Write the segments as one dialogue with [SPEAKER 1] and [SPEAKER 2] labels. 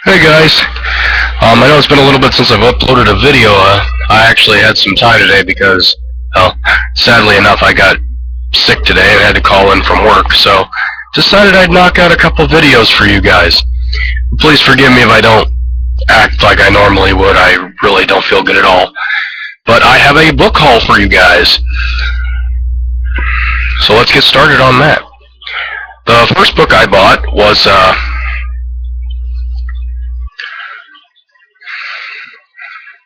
[SPEAKER 1] Hey guys, I know it's been a little bit since I've uploaded a video. I actually had some time today because, well, sadly enough, I got sick today and had to call in from work, so decided I'd knock out a couple videos for you guys. Please forgive me if I don't act like I normally would. I really don't feel good at all. But I have a book haul for you guys. So let's get started on that. The first book I bought was,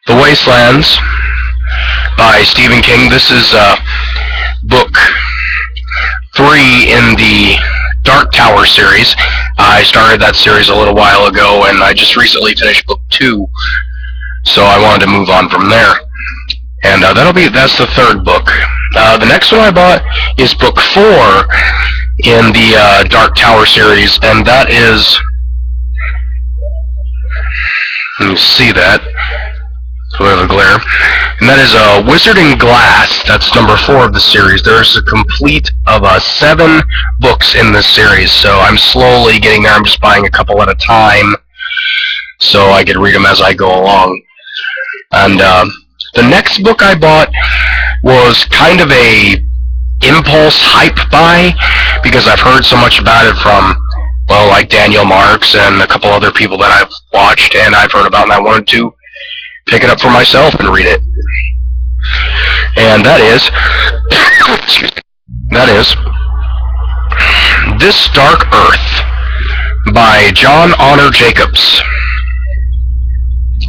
[SPEAKER 1] The Wastelands by Stephen King. This is book 3 in the Dark Tower series. I started that series a little while ago, and I just recently finished book 2, so I wanted to move on from there. And that's the third book. The next one I bought is book 4 in the Dark Tower series, and that is, you see that, so we have a glare, and that is Wizard in Glass. That's number 4 of the series. There's a complete of 7 books in this series, so I'm slowly getting there. I'm just buying a couple at a time, so I can read them as I go along. And the next book I bought was kind of a impulse hype buy, because I've heard so much about it from, well, like Daniel Marks and a couple other people that I've watched and I've heard about, and I wanted to pick it up for myself and read it. And that is This Dark Earth by John Honor Jacobs.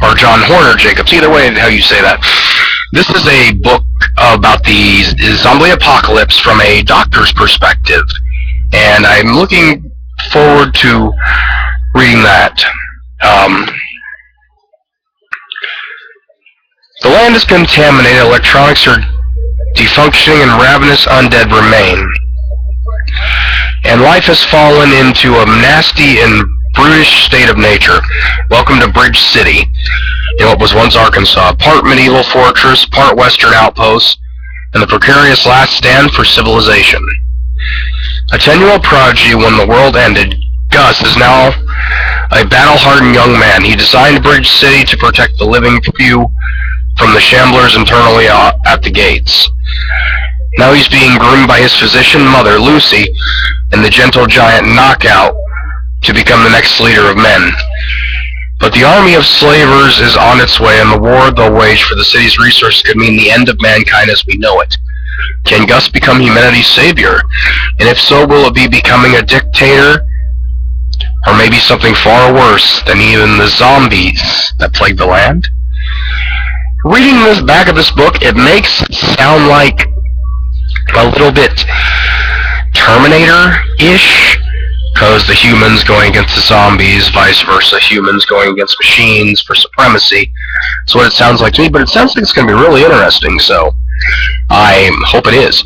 [SPEAKER 1] Or John Hornor Jacobs, either way how you say that. This is a book about the zombie apocalypse from a doctor's perspective, and I'm looking forward to reading that. The land is contaminated, electronics are defunctioning, and ravenous undead remain. And life has fallen into a nasty and brutish state of nature. Welcome to Bridge City, in what was once Arkansas, part medieval fortress, part western outpost, and the precarious last stand for civilization. A 10-year-old prodigy when the world ended, Gus is now a battle-hardened young man. He designed Bridge City to protect the living few from the shamblers internally at the gates. Now he's being groomed by his physician mother, Lucy, and the gentle giant Knockout to become the next leader of men. But the army of slavers is on its way, and the war they'll wage for the city's resources could mean the end of mankind as we know it. Can Gus become humanity's savior? And if so, will it be becoming a dictator? Or maybe something far worse than even the zombies that plague the land? Reading this back of this book, it makes it sound like a little bit Terminator-ish, because the humans going against the zombies, vice versa, humans going against machines for supremacy. That's what it sounds like to me, but it sounds like it's going to be really interesting, so I hope it is.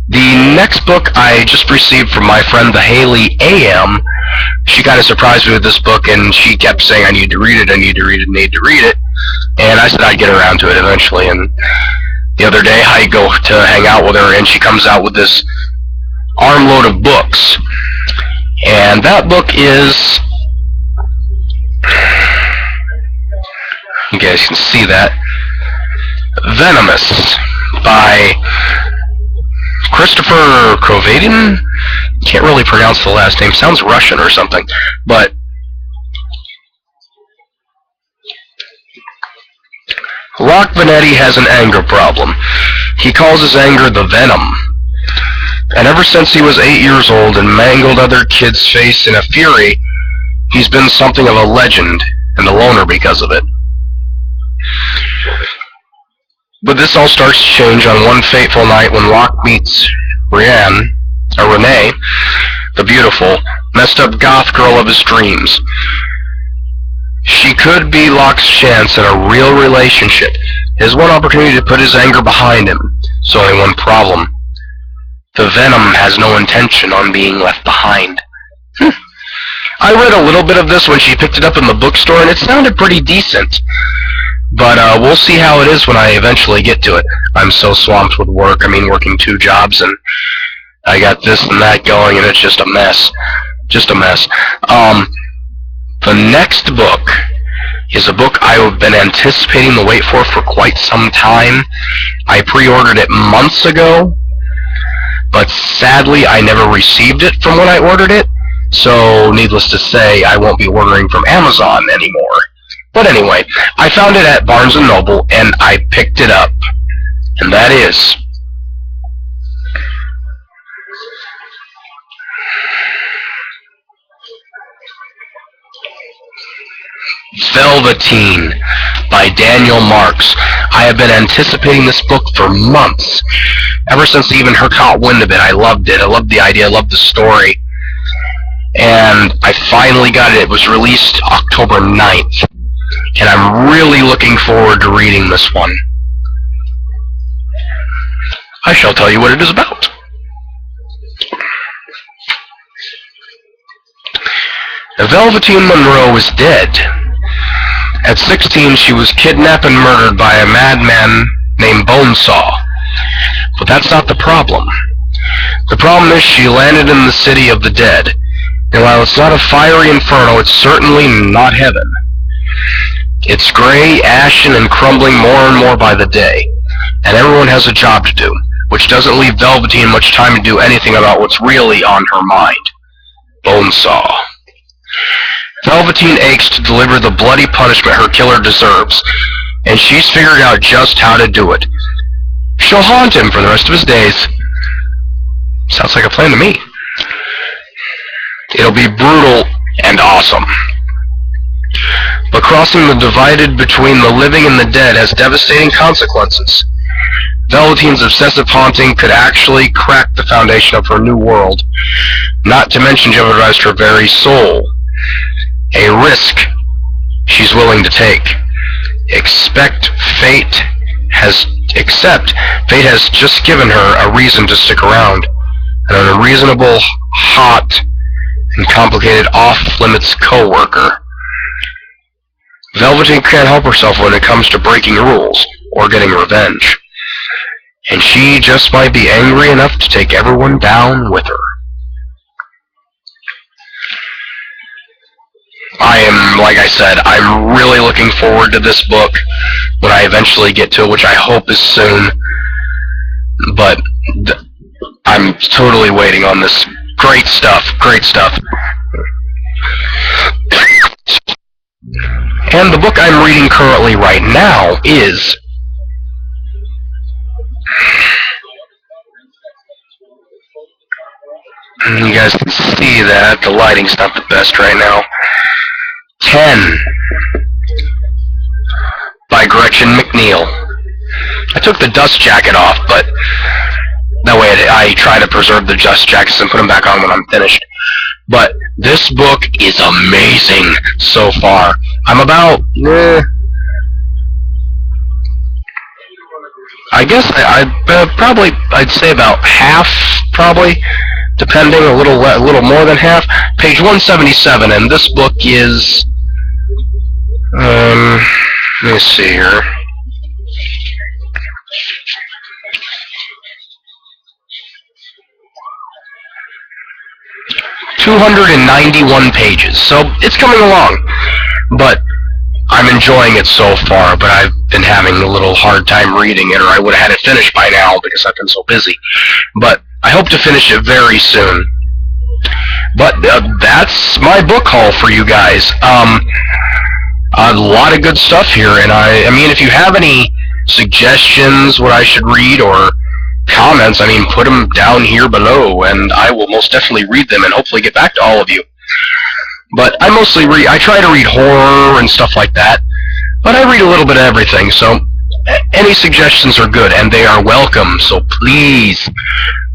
[SPEAKER 1] The next book I just received from my friend the Haley AM. She kind of surprised me with this book, and she kept saying, I need to read it, I need to read it, I need to read it. And I said I'd get around to it eventually, and the other day I go to hang out with her, and she comes out with this armload of books. And that book is, you guys can see that, Venomous by Christopher Krovatin. Can't really pronounce the last name. Sounds Russian or something. But Locke Vanetti has an anger problem. He calls his anger the Venom. And ever since he was 8 years old and mangled other kids' face in a fury, he's been something of a legend and a loner because of it. But this all starts to change on one fateful night when Locke meets Renee, the beautiful, messed up goth girl of his dreams. She could be Locke's chance at a real relationship, his one opportunity to put his anger behind him. So only one problem. The Venom has no intention on being left behind. I read a little bit of this when she picked it up in the bookstore, and it sounded pretty decent. But we'll see how it is when I eventually get to it. I'm so swamped with work. I mean, working 2 jobs, and I got this and that going, and it's just a mess. Just a mess. The The next book is a book I have been anticipating the wait for quite some time. I pre-ordered it months ago, but sadly I never received it from when I ordered it, so needless to say, I won't be ordering from Amazon anymore. But anyway, I found it at Barnes & Noble, and I picked it up, and that is Velveteen by Daniel Marks. I have been anticipating this book for months. Ever since I even caught wind of it, I loved it. I loved the idea, I loved the story. And I finally got it. It was released October 9th. And I'm really looking forward to reading this one. I shall tell you what it is about. Velveteen Monroe is dead. At 16, she was kidnapped and murdered by a madman named Bonesaw. But that's not the problem. The problem is she landed in the city of the dead. And while it's not a fiery inferno, it's certainly not heaven. It's gray, ashen, and crumbling more and more by the day. And everyone has a job to do, which doesn't leave Velveteen much time to do anything about what's really on her mind. Bonesaw. Velveteen aches to deliver the bloody punishment her killer deserves, and she's figured out just how to do it. She'll haunt him for the rest of his days. Sounds like a plan to me. It'll be brutal and awesome. But crossing the divide between the living and the dead has devastating consequences. Velveteen's obsessive haunting could actually crack the foundation of her new world, not to mention jeopardize her very soul. A risk she's willing to take. Except fate has just given her a reason to stick around. An unreasonable, hot, and complicated off-limits co-worker. Velveteen can't help herself when it comes to breaking rules or getting revenge. And she just might be angry enough to take everyone down with her. Like I said, I'm really looking forward to this book when I eventually get to it, which I hope is soon. But I'm totally waiting on this. Great stuff, great stuff. And the book I'm reading currently right now is you guys can see that the lighting's not the best right now. 10 by Gretchen McNeil. I took the dust jacket off, but that way I try to preserve the dust jackets and put them back on when I'm finished. But this book is amazing so far. I'm about, I guess I'd say about half, probably, depending, a little more than half. Page 177, and this book is, let me see here. ...291 pages, so it's coming along, but I'm enjoying it so far, but I've been having a little hard time reading it, or I would have had it finished by now because I've been so busy. But I hope to finish it very soon. But that's my book haul for you guys. A lot of good stuff here, and I mean, if you have any suggestions what I should read or comments, I mean, put them down here below, and I will most definitely read them and hopefully get back to all of you. But I try to read horror and stuff like that, but I read a little bit of everything, so any suggestions are good, and they are welcome, so please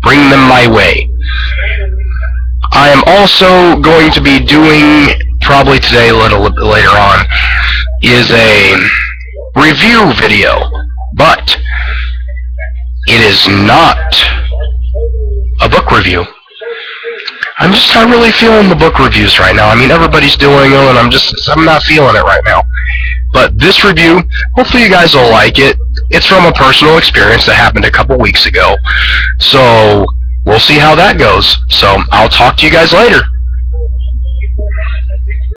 [SPEAKER 1] bring them my way. I am also going to be doing, probably today, a little bit later on, is a review video, but it is not a book review. I'm just not really feeling the book reviews right now. I mean, everybody's doing them, and I'm not feeling it right now. But this review, hopefully you guys will like it. It's from a personal experience that happened a couple weeks ago. So, we'll see how that goes. So, I'll talk to you guys later.